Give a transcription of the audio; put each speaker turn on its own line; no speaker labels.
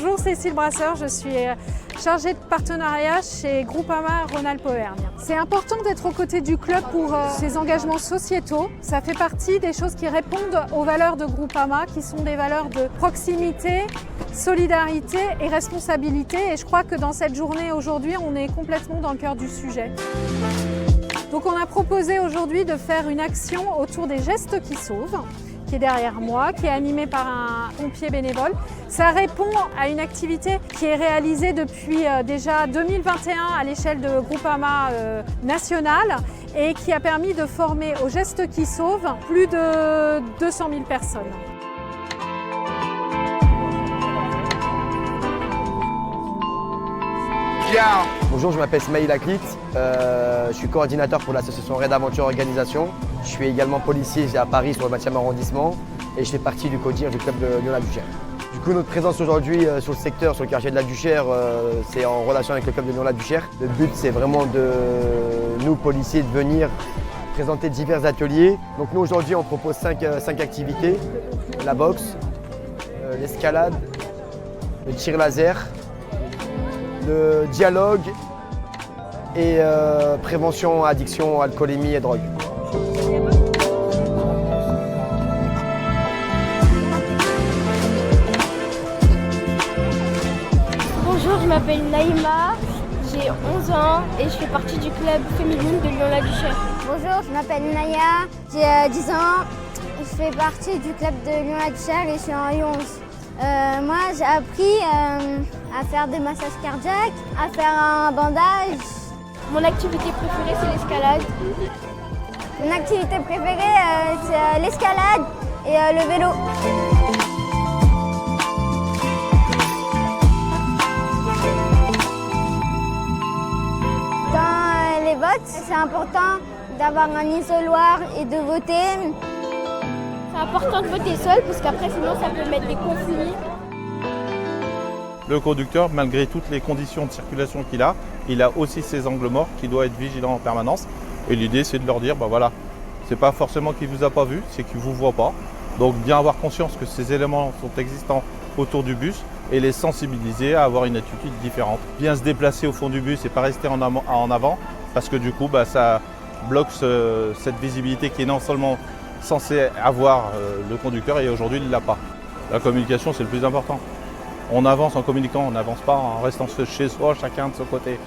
Bonjour, Cécile Brasseur, je suis chargée de partenariat chez Groupama Rhône-Alpes-Auvergne. C'est important d'être aux côtés du club pour ses engagements sociétaux. Ça fait partie des choses qui répondent aux valeurs de Groupama, qui sont des valeurs de proximité, solidarité et responsabilité. Et je crois que dans cette journée aujourd'hui, on est complètement dans le cœur du sujet. Donc on a proposé aujourd'hui de faire une action autour des gestes qui sauvent, qui est derrière moi, qui est animée par un pompier bénévole. Ça répond à une activité qui est réalisée depuis déjà 2021 à l'échelle de Groupama national et qui a permis de former aux gestes qui sauvent plus de 200 000 personnes.
Bonjour, je m'appelle Smaïl Aklit, je suis coordinateur pour l'association Raid Aventure Organisation. Je suis également policier à Paris sur le 20e arrondissement et je fais partie du CODIR du club de Lyon-la-Duchère. Du coup, notre présence aujourd'hui sur le secteur, sur le quartier de la Duchère, c'est en relation avec le club de Lyon-la-Duchère. Le but, c'est vraiment de nous, policiers, de venir présenter divers ateliers. Donc nous, aujourd'hui, on propose 5 activités. La boxe, l'escalade, le tir laser, le dialogue et prévention, addiction, alcoolémie et drogue.
Bonjour, je m'appelle Naïma, j'ai 11 ans et je fais partie du club féminine de Lyon-la-Duchère.
Bonjour, je m'appelle Naya, j'ai 10 ans, je fais partie du club de Lyon-la-Duchère et je suis en Lyon 11. Moi, j'ai appris à faire des massages cardiaques, à faire un bandage.
Mon activité préférée, c'est l'escalade.
Mon activité préférée, c'est l'escalade et le vélo. Dans les votes, c'est important d'avoir un isoloir et de voter.
C'est important de voter seul parce qu'après, sinon, ça peut mettre des conflits.
Le conducteur, malgré toutes les conditions de circulation qu'il a, il a aussi ses angles morts qu'il doit être vigilant en permanence. Et l'idée, c'est de leur dire, voilà, c'est pas forcément qu'il ne vous a pas vu, c'est qu'il ne vous voit pas. Donc bien avoir conscience que ces éléments sont existants autour du bus et les sensibiliser à avoir une attitude différente. Bien se déplacer au fond du bus et pas rester en avant, parce que du coup, ça bloque cette visibilité qui est non seulement censé avoir le conducteur et aujourd'hui il ne l'a pas. La communication, c'est le plus important. On avance en communiquant, on n'avance pas en restant chez soi, chacun de son côté.